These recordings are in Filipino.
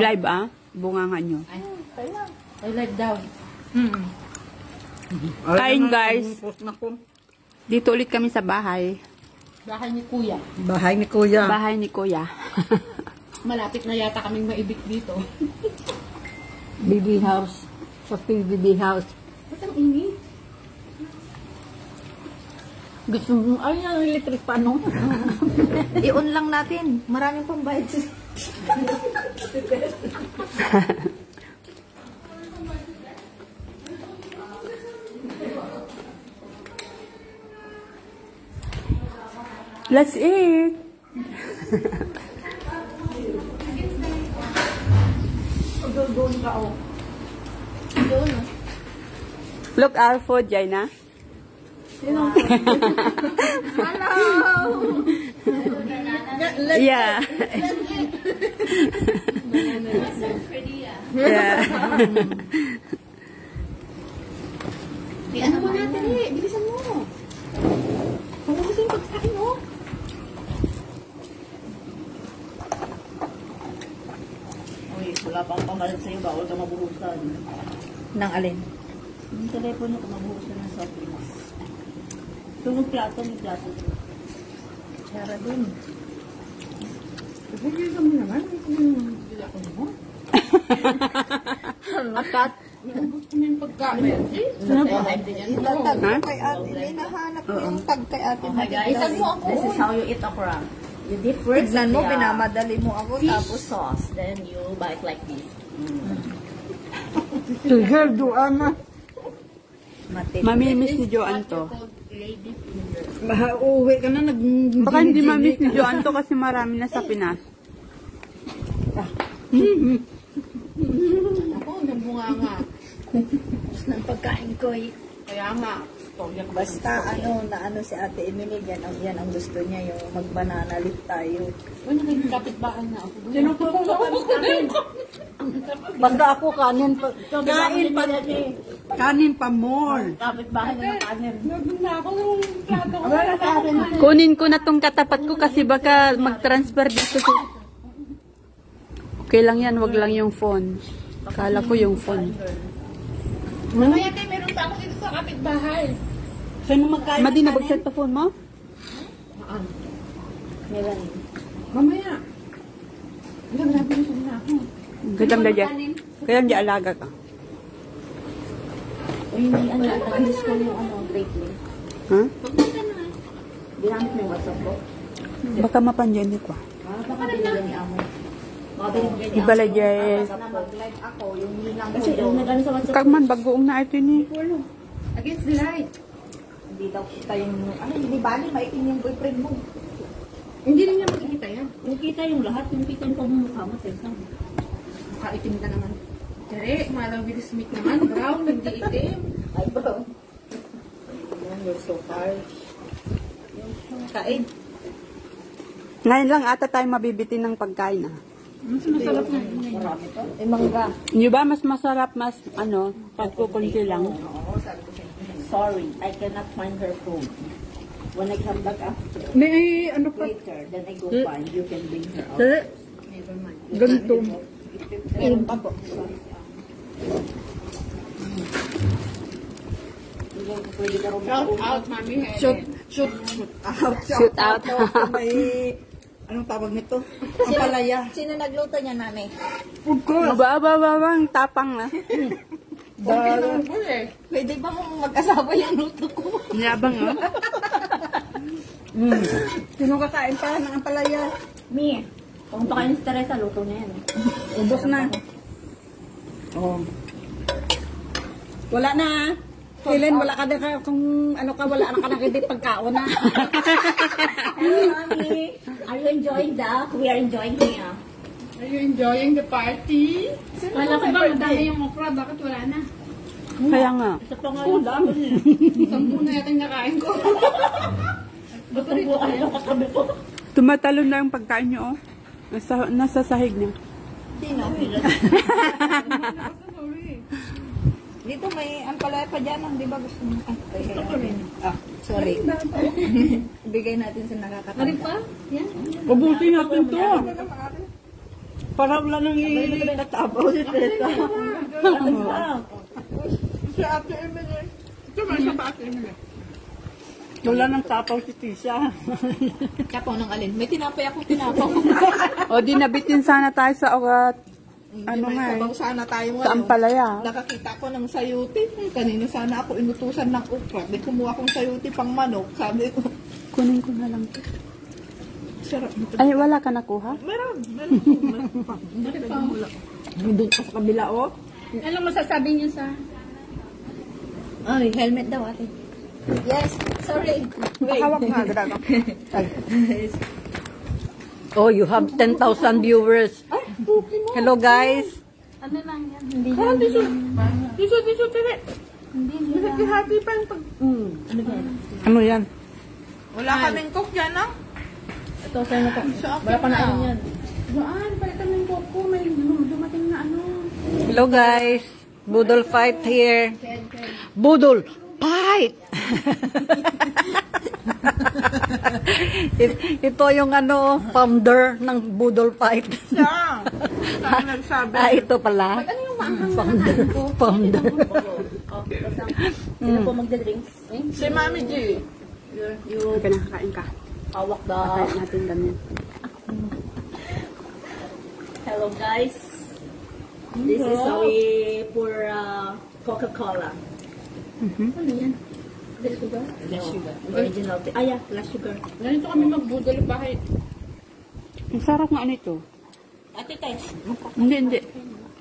Live bunga nga nyo. Ay, live daw. Kain guys. Dito ulit kami sa bahay. Bahay ni Kuya. Bahay ni Kuya. Bahay ni Kuya. Malapit na yata kaming maibig dito. BB house. Sa BB house. Ba't ang init? Gusto mo, ay, ang electric pa, no? I-on lang natin. Maraming pambayad. Let's eat. Doon ka, oh. Doon, Look our food, Jaina. Hello! Yeah. Yeah. Ano mo natin bilisan mo. Kung gusto yung pagkain mo. Uy, wala pang pamalit sa'yo. Bawal ka mabuhusan. Nang alin? Yung telepono ko mabuhusan ng soft drinks. Tunog plato, may plato. Tara dun. Bumili ka mo naman. Bumili ako mo. Akat. Naubos ko na yung pagkain. Itatag mo kay ate. May nahanap ko yung tag kay ate. Okay guys, this is how you eat okra. You dip first Tignan mo, the pinamadali mo ako. fish Tapos, sauce. Then you bite like this. Tigil, doon na. matip. Mamimiss ni Joanne to. Lady finger. Uuwi ka na, Baka hindi mamiss ni Joanne to kasi marami na sa Pinas. Ako, ang bunga nga. Tapos ng pagkain ko Kaya nga, storya ka ba? basta naano si ate Emily, yan ang gusto niya, yung mag-banana leaf tayo. Uy, naging kapitbahay na ako. Sino po kanin? Basta ako kanin pa. Kain pa. Kanin pa more. Kapitbahay na ng kanin. Naging na ako ng plato ko. Wala ka rin. Kunin ko na tong katapat ko kasi baka mag-transfer dito sa... Okay lang yan, wag lang yung phone. Kala ko yung phone. Mamaya tayo, meron pa ako dito sa kapitbahay. Sino magkain? Madi na bagset pa phone mo? Meron. Mamaya. Hindi, grabe na na ako. Gadang dadya. Kaya hindi alaga ka. Uy, nag-miss ko yung lately. Ha? Ginamit mo yung WhatsApp ko. Baka mapanjan ko. Baka binigyan ni Amo. Baka binigyan ni Amo. Ibala dyan. Na mag-live ako, yung linang ko Kasi doon. nag-ano sa WhatsApp. Kagman, bagoong na ito ni. Against the light. Hindi daw kita yung... Ay, hindi bali, maitim yung boyfriend mo. Hindi rin niya makikita yan. Nakita yung lahat, nakita yung pagmumukha mo, Tessa. Makaitim ka naman. Tere, malang Will Smith naman. Brown, hindi itim. Ay, bro. You're so harsh. Kain. Ngayon lang ata tayo mabibitin ng pagkain Mas masarap na. Marami to. Eh, mangga. Hindi ba mas masarap, mas pagkukunti lang? Sorry, I cannot find her phone. When I come back after, May ano pa? later, then I go find, you can bring her out. Never mind. Ganito. Meron pa po. Pwede ka rin Shout out, Mami Helen. Shoot out. Shoot out. May, anong tawag nito? Ang palaya. Sino nagluto niya, Mami? Of course. Bawang tapang na. Pwede ba mong mag-asawa yung luto ko? Niyabang Sino kakain pa ng ampalaya? Mi, kung pa kayo si Teresa, luto niya yan. Ubos na. Oh. Wala na. Helen, wala ka na kung ano ka, wala ka na hindi pagkaon na. Mami, are you enjoying that? We are enjoying here. Are you enjoying the party? Wala ko ba? Madami yung okra. Bakit wala na? Kaya nga. Isa pa nga yung dami. Sampu na yata yung nakain ko. Ba't rin po kayo katabi ko? Tumatalon na yung pagkain niyo, oh. Nasa sahig niya. Sino? Sorry. Dito may ampalaya pa dyan. Di ba gusto mo? Ay, gusto ko rin. Ah, sorry. Bigay natin sa nakakatawa. Ari pa? Yan. Ubusin natin to. Para wala nang itatabaw si Teta. Si Ate Emily. Ito ba siya pa Ate Emily? Wala nang tapaw si Tisha. Tapaw ng alin? May tinapay akong tinapaw. O di nabitin sana tayo sa ugat. Ano May nga eh. sabaw sana tayo Sa ngayon. ampalaya. Nakakita ko ng sayuti. Kanina sana ako inutusan ng ukra. Di kumuha kong sayuti pang manok. Sabi ko, Kunin ko na lang. sarap nito. Ay, wala ka nakuha? Meron. Doon pa sa kabila, oh. Ano masasabi niyo sa... Ay, helmet daw ate. Yes, sorry. Hawak nga, gadaga. Oh, you have 10,000 viewers. Hello, guys. Ano lang yan? Hindi yan. Tiso, tiri. Hindi nila. Naghihati pa yung pag... Ano ba yan? Ano yan? Wala kaming cook dyan, ah. Ito, sa'yo na to. Sa akin Wala pa na na. ano yan. Doon, palitan mo yung coco. May dumating na ano. Hello, guys. Budol fight here. Budol fight! Ito yung ano, founder ng Budol fight. Siya. Saan nagsabi? Ito pala. Ano yung maanghang Founder. Founder. Sino po magdadrinks? Eh? Si Mami G. Ka nakakain ka. Hawak daw. Kain natin ganyan. Hello guys. This is how we pour Coca-Cola. Ano yan? Less sugar? Less sugar. Original. Ah, yeah. Less sugar. Ganito kami magbudol bakit? Ang sarap nga nito. Ate Tay. Hindi.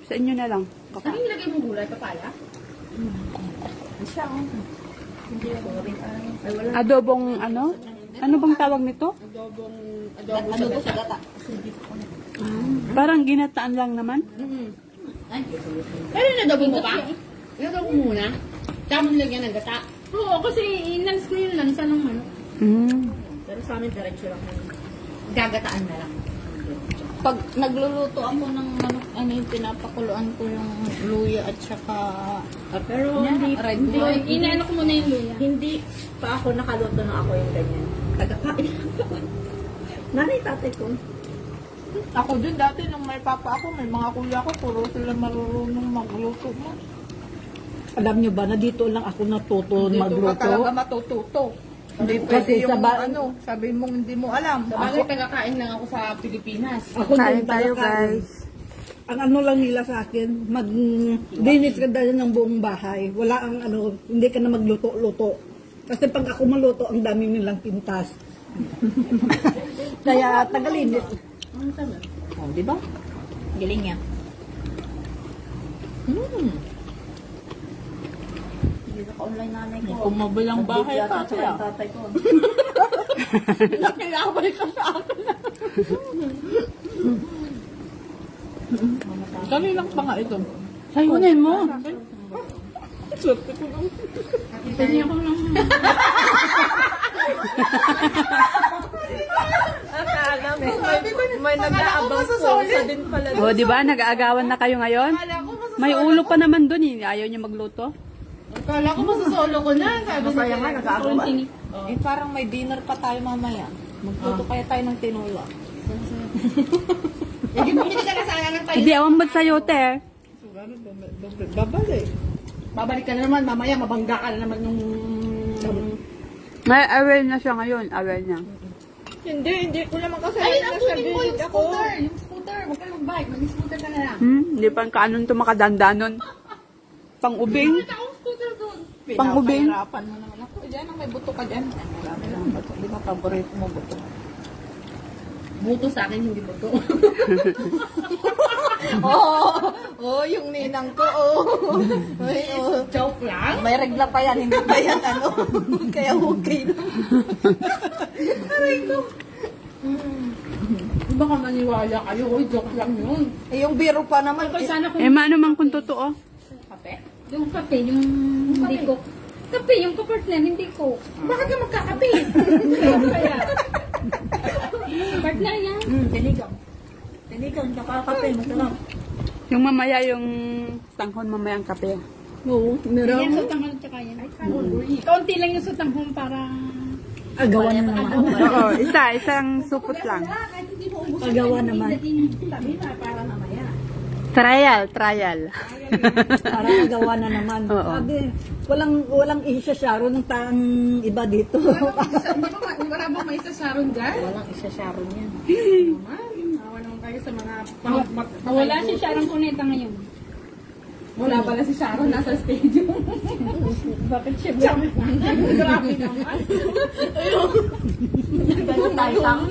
Sa inyo na lang. Ano yung nilagay mong gulay? Papaya? Siya, oh. Hindi ako rin. Ay, wala. Adobong ano? Ano bang tawag nito? Ano to sa gata? Parang ginataan lang naman. Pero nadobo mo pa? Nadobo mo muna? Tsaka mo nilagyan ng gata? Oo, kasi inalis ko yung lansa ng manok. Pero sa amin, diretso lang. Gagataan na lang. Pag nagluluto ako ng manok, ano yung pinapakuluan ko yung luya at saka... pero hindi, Inaano ko muna yung luya. hindi pa ako nakaluto na ako yung ganyan. Tagakain ako. Nanay tatay ko. Ako din dati nung may papa ako, may mga kuya ko, puro sila marunong magluto mo. Alam nyo ba na dito lang ako natuto Dito ka magluto? talaga matututo. Hindi Kasi pwede yung sa ano, sabi mong hindi mo alam. Sabagay, tagakain lang ako sa Pilipinas. Ako Kain din tayo, talaga. guys. Ang ano lang nila sa akin, mag-dinis ka dahil ng buong bahay. Wala ang ano, hindi ka na magluto-luto. Kasi pag ako maluto, ang dami nilang pintas. Kaya tagalinis. Oh, di ba? Galing niya. Hindi na ka-online nanay ko. Kung mabilang bahay Yata pa sa kaya. tatay ko. Nakilabay ka sa akin. Kanilang pa nga ito. Sayunin mo. Swerte ko lang. Tingnan ko lang. May nag-aabang pusa din pala. O, di ba? Nag-aagawan na kayo ngayon? May ulo pa naman dun eh. Ayaw niya magluto. Kala ko masasolo ko na. Sabi Masaya nga, nag-aagawan. Eh, parang may dinner pa tayo mamaya. Magluto kaya tayo ng tinola. Hindi mo hindi ka nasayang ng tayo. Hindi, awan ba't sa'yo, te? Babalik. Babalik ka na naman, mamaya mabangga ka na naman nung... May aware na siya ngayon. Aware na. Hindi ko naman kasi Ayun, ang kunin mo yung ako. scooter. Yung scooter, huwag ka na mag-bike. Mag-scooter ka na lang. Hindi pa kaanon ito makadandanon. Pang-ubing. Wala akong scooter doon. Pang-ubing. Pinapahirapan mo naman ako. Diyan ang may buto ka dyan. Marami lang buto. Di ba paborito mo buto? Buto sa akin, hindi buto. Oh, yung ninang ko, oh. Ay, oh. Joke lang. May regla pa yan, hindi pa yan, ano. Kaya okay na. Baka maniwala kayo. Uy, joke lang yun. Eh, yung biro pa naman. Kaya sana kung Eh, maano man kung totoo? kape. Yung kape, yung hindi ko. Kape, yung kapartner, hindi ko. Bakit ka magkakape? Kaya. Partner yan. Tinigang. Tinigang, tsaka kape, masarap. Yung mamaya yung tanghon, mamaya ang kape. Oo, meron. Yan, sutanghon tsaka yan. Kaunti lang yung sutanghon para... Agawan naman. Oo, isang supot lang. Kahit hindi mo ubos. Agawan naman. Sabi na, parang Trial. Para magawa na naman. Oo. Sabi, walang isa Sharon ng taang iba dito. Wala bang may isa Sharon dyan? Walang isa Sharon yan. Awa naman kayo sa mga Wala si Sharon Cuneta ngayon. Wala pala si Sharon, nasa stadium. Bakit siya? Grabe naman. Ganun tayo sang.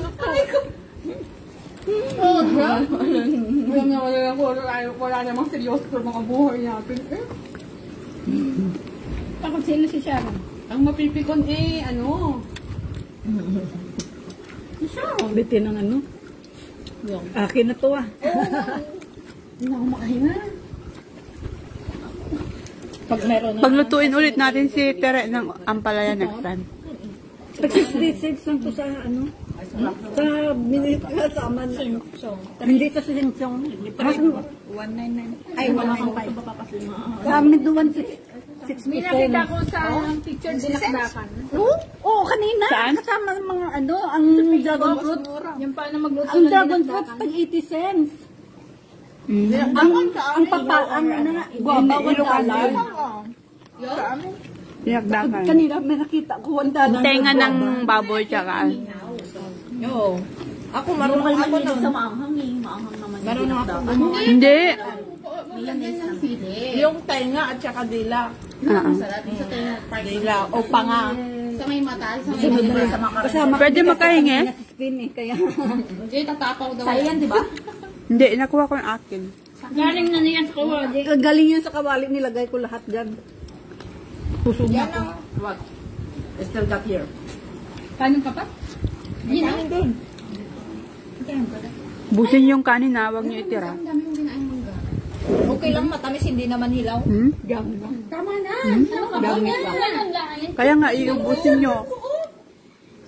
Wala namang seryoso sa mga buhay natin. Bakit sino si Sharon? Ang mapipikon Bitin ng ano? Akin na to ah. Hindi na ako makahinga. Pag meron na. Paglutuin ulit natin si Tere ng ampalaya next time. Nag-6 lang to sa ano? Sa minute kasama na. Hindi sa sinsong. Mas 199. Ay, 195. Sa amin doon 6 May nakita ko sa picture dinakdakan. Oo, kanina. Saan? Kasama ng mga ano, ang dragon fruit. Yung paano magluto Ang ng dragon fruit, dinakdakan. tag 80 cents. Mm. Ang papa, ang guwaba, $1. Sa amin. Pinagdakan. Kanina may nakita ko, $1. Tenga ng baboy tsaka. Oo. Ako Marunong marunong ako ako nun. sa maanghang eh. Maanghang naman. Marunong ako Hindi. Lagyan ng sili. Yung tenga at saka dila. Sarap sa tayo. Dila o panga. Sa may mata. Sa may mata. Sa mga Kasama Pwede makahingi? spin eh, kaya. Hindi, tatapaw daw. Sa'yo yan, di ba? Hindi, nakuha ko yung akin. Galing na niyan sa kawali. Galing yan sa kawali, nilagay ko lahat dyan. Pusog na ko. What? Still got here. Paano ka pa? Yun na. din. Busin yung kanin ha, huwag niyo itira. Ang dami kong kinain mangga. Okay lang matamis, hindi naman hilaw. Hmm? Tama na. Ano ka ba? Yan lang. Kaya nga, iubusin nyo.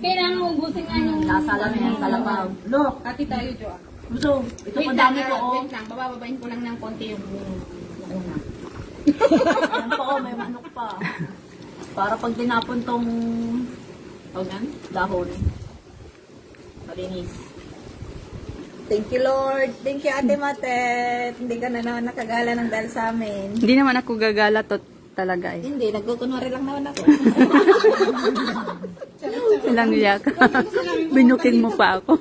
Kailangan ubusin nga yung... Nasa lang yan, sa labaw. Look, Ati tayo, Jo. gusto. Ito Wait pa lang, dami ko, oh. wait lang. Babababain ko lang ng konti yung... Yan pa, oh, may manok pa. Para pag dinapon tong... dahon. Malinis. Thank you, Lord. Thank you, Ate Matet. Hindi ka na naman nakagala ng dahil sa amin. Hindi naman ako gagala to talaga eh. Hindi, nagkukunwari lang naman ako. Ilang yak. Binuking mo pa ako.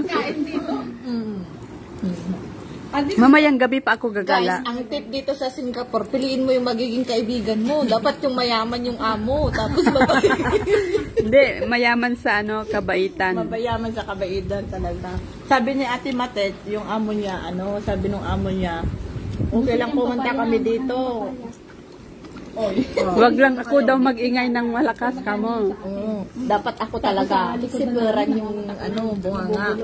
Kain dito. Mamayang gabi pa ako Guys, gagala. ang tip dito sa Singapore, piliin mo yung magiging kaibigan mo. Dapat yung mayaman yung amo, tapos babae. Hindi, mayaman sa ano, kabaitan. Mabayaman sa kabaidan talaga. Sabi ni Ate Matet, yung amo niya, sabi nung amo niya, okay lang pumunta kami dito. Wag lang ako daw mag-ingay ng malakas kamo. Dapat ako talaga, siperan yung bunganga.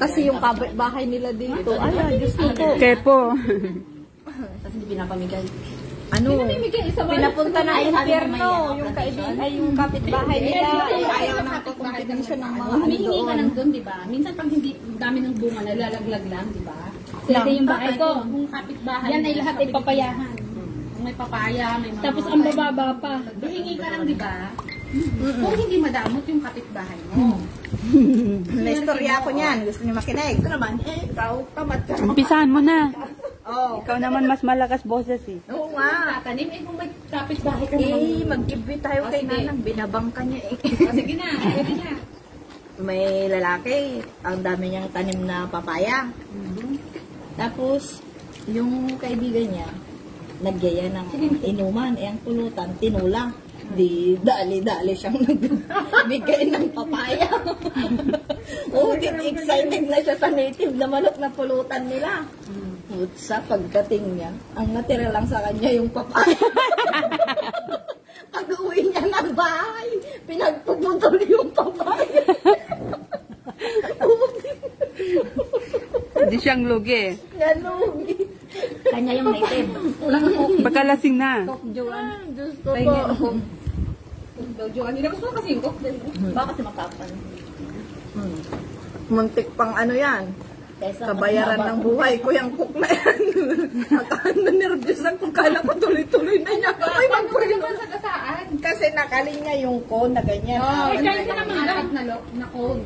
Kasi yung bahay nila dito, Diyos ko po. Kepo. Tapos hindi pinapamigay. Pinapunta ng impyerno, yung kaibigan, yung kapitbahay nila, ayaw nang kukumpetensya ng mga Humihingi ka lang doon, di ba? Minsan pag hindi dami ng bunga, nalalaglag lang, di ba? Ito yung bahay ko. Kung kapitbahay. Yan ay lahat ay papayahan. May papaya, may mga... Tapos ang bababa pa. Hihingi ka lang, di ba? Kung hindi madamot yung kapitbahay mo. May istorya ako niyan, gusto niyo makinig. Ito naman, ikaw, tamad ka. Umpisahan mo na. Oh, Ikaw naman mas malakas boses eh. oo nga. Tatanim, kung may kapitbahay ka naman. Mag-give tayo kay Nanang, binabangka niya eh. Sige na, pwede na. May lalaki, ang dami niyang tanim na papaya. Tapos, yung kaibigan niya, nagyaya ng inuman, ang pulutan, tinula. Di, dali-dali siyang nagbigay ng papaya. Excited na siya sa native na manok na pulutan nila. Sa pagdating niya, ang natira lang sa kanya yung papaya. Pag-uwi niya ng bahay, pinagpuputol yung papaya. Hindi siyang lugi. Nalugi. Kanya yung native. Baka lasing na. Diyos ko po. Hindi na gusto kasi yung cook. Baka kasi makapal. Muntik pang yan. Kabayaran ng buhay ko yung cook na yan. Nervous ako. Kala ko tuloy-tuloy na niya. Ay, magpapalito. Sa kasaan. Kasi nakalinya yung cone na ganyan. Kain ka naman harap na cone.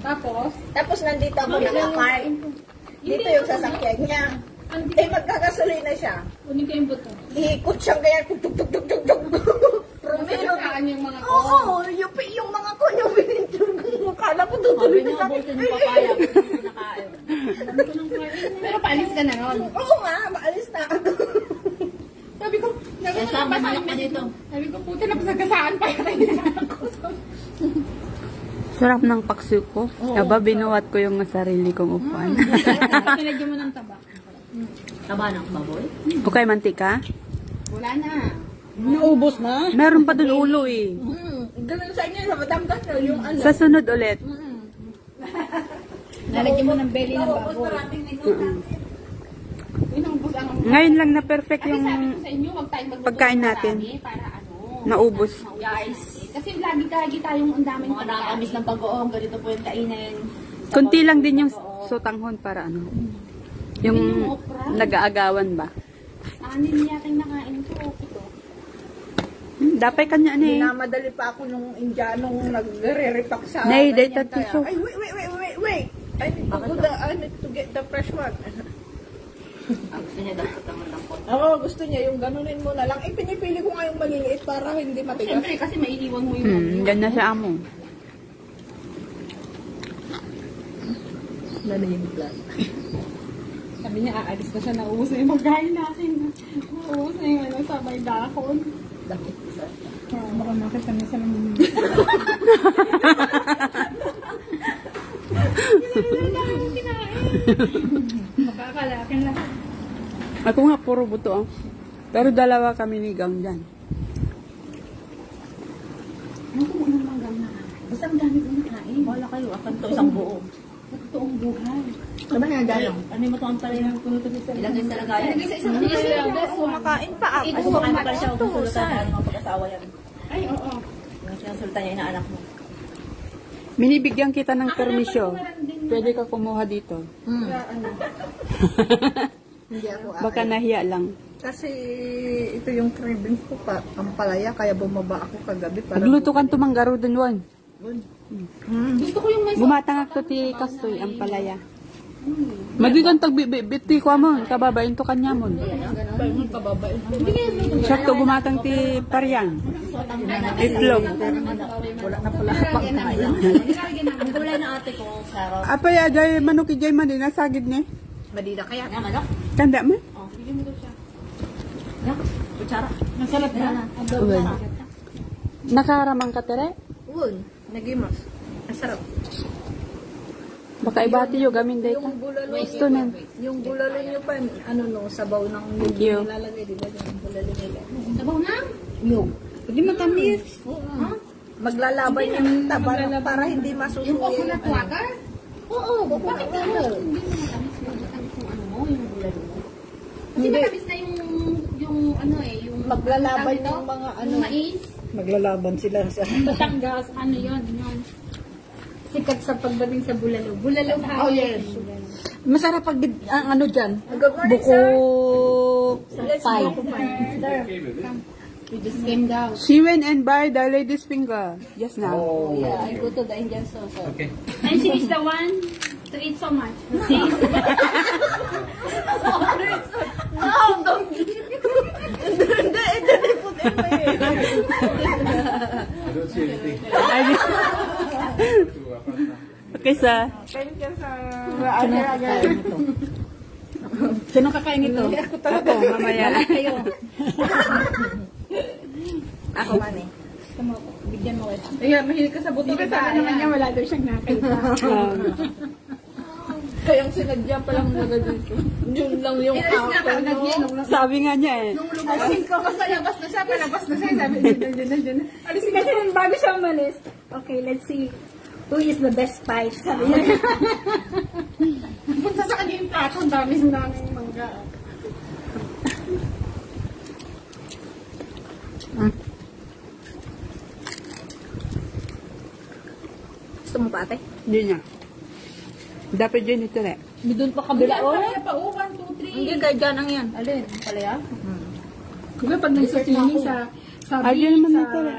Tapos, Tapos nandito ako nakapark. Dito yung sasakyan niya. Eh, magkagasolina siya. Kunin ko yung buto. Iikot siyang ganyan. Tug-tug-tug-tug-tug. Romero. Saan yung mga ko? Oo, yung mga ko yung binintun ko. Kala ko tutuloy na sa akin. Yung papaya, nakain. Pero paalis ka na ron. Oo nga, maalis na ako. Sabi ko, Kasama mo ka dito. sabi ko, puti na pasagasaan pa yun ako. Sarap ng paksiw ko. Aba, binuhat ko yung sarili kong upuan. Pinagyan mo ng taba. Taba ng baboy. Okay, mantika? Wala na. Naubos na? Meron pa dun ulo eh. Ganun sa inyo, sa Batangas, yung ano. Sa sunod ulit. Nalagyan mo ng belly ng baboy. Inubos ang Ngayon lang na perfect Kasi sabi yung ko sa inyo, wag tayong magluto pagkain ng natin. marami para ano. naubos. Guys, kasi lagi tayong ang daming Mga nakakamiss ng pag-oong, ganito po yung kainin. Kunti lang din yung sotanghon para ano. Yung nag-aagawan ba? Anin niya tayong nakain ko. Ito. Dapat kanya ano eh. Minamadali pa ako nung Indianong nagre-repack sa Nay, ganyan, data kaya, tissue. Ay, wait. I need to get the fresh one. Gusto niya dapat naman ng pot. Oo, gusto niya yung ganunin mo na lang. Eh, pinipili ko nga yung maliliit para hindi matigas. Siyempre, kasi mainiwan mo yung Yan na sa amo. Nanimiglan. Sabi niya, aalis na siya, nauubos na yung pagkain natin. Nauubos na yung ano, sabay dahon. Baka makita niya sa namin. Makakalakin lang. Ako nga puro buto ah. Pero dalawa kami ni Gang dyan. Ano kung unang manggang na? Basta ang dami kong nakain. Wala kayo, akan to isang buo. Sa totoong buhay. Ano ba nga gano'n? Ano yung matuang pala yung ilagay sa lagayan? Ilagay sa isang piso. Kumakain pa ako. Ay, kumakain pa pala siya, huwag sultan na mga pag-asawa yan. Ay, oo. Yung sinasultan niya, inaanak mo. Minibigyan kita ng permisyon. Pwede ka kumuha dito. Hindi ako Baka nahiya lang. Kasi ito yung cravings ko pa, ang palaya, kaya bumaba ako kagabi para... Nagluto kan tumanggaro dun, Juan. Gusto ko yung may Bumatangak to ti kastoy ang palaya. Madigan tag biti ko amon, kababain to kanya mon. Siya to gumatang ti paryang. Itlog. Wala na pala pagkain. Ang kulay ng ate ko, sarap. Apa ya jay manok jay man din nasagid ni. Madida kaya. Yan, manok. Tanda man? Yan, kutsara. Masarap na. Nakaramang ka tere? Uy, nagimas. Masarap. Baka ibati yo gamin day ka. Yung bulalo, Gusto na. yung bulalo nyo pa, ano no, sabaw ng Thank you. nilalagay, di ba? Yung bulalo nila. Sabaw na. Yung. Hindi matamis. Maglalaban yung taba para hindi masusuwi. Yung coconut water? Oo, Bakit ka mo? Hindi mo matamis yung ano mo, yung bulalo mo. Kasi matamis na yung ano eh, yung... Maglalaban tawag ito? yung mga ano. Yung mais. Maglalaban sila sa... Batangas, ano yun. Sikat sa pagdating sa bulalo. Bulalo ha. Oh, yes. Masarap pag ang ano dyan. Buko. Pie. We just came down. She went and buy the lady's finger just now. Yeah, I go to the Indian sauce. Okay. And she is the one to eat so much. See? I don't see anything. Okay, sa Sino kakain ito? ako mamaya. Ako man eh. Bigyan mo ito. Kaya mahilig ka sa buto ka naman niya wala daw siyang nakita. Kaya ang sinadya pa lang nagagawin ko. Yun lang yung apple mo. Sabi nga niya eh. Alisin ko kasi labas na siya, palabas na siya. Sabi dyan. Alisin kasi nung bago siya umalis. Okay, let's see. Who is the best pie? Sabi niya. Punta sa kanya yung plato. Ang dami ng daming mangga. Gusto mo pa ate? Hindi niya. Dapat dyan ito eh. Doon pa kabila. Oh. Pa, 1, 2, 3. Hindi, kaya dyan ang yan. Alin? Palaya? Diba pag nagsusini sa Ayun naman ito eh.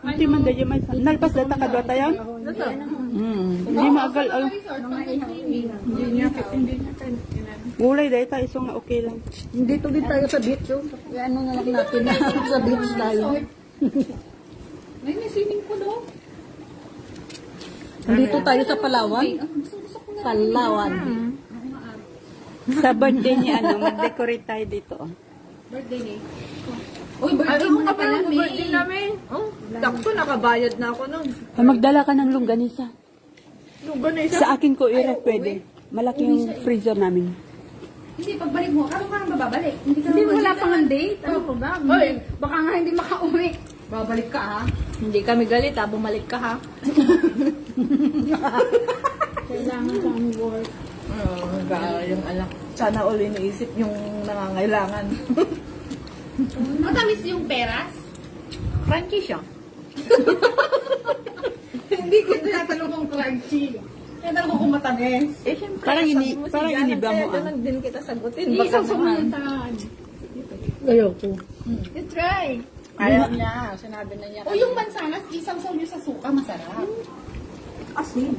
Hindi man dyan may nalpas data ka data yan? Ito. Hindi maagal. Gulay dahil tayo so nga okay lang. Dito din tayo sa beach, oh. Ano na lang natin na sa beach tayo. May swimming pool, oh. Dito tayo sa Palawan. Palawan. Sa birthday niya, mag-decorate tayo dito. Birthday ni. Uy, birthday mo na pala, birthday namin. Oh, dakto, nakabayad na ako nun. Magdala ka ng longganisa. Longganisa? Sa akin ko irek pwede. Malaki yung freezer namin. Hindi, pagbalik mo, ano ka nang babalik? Hindi mo wala pang date. Ano pa ba? Baka nga hindi makauwi. Babalik ka, ha? Hindi kami galit ha, bumalik ka ha. Kailangan kang work. Yung anak. Sana all iniisip yung nangangailangan. Matamis yung peras? Crunchy siya. Hindi ko tinatanong kung crunchy. Tinatanong ko kung matamis. Eh, syempre, Parang iniba mo kaya ganun din kita sagutin. Isang Baka sumunod naman. sa... Ayoko. You try. Ayaw niya. Sinabi na niya. O yung mansanas, isang nyo sa suka, masarap. Asin.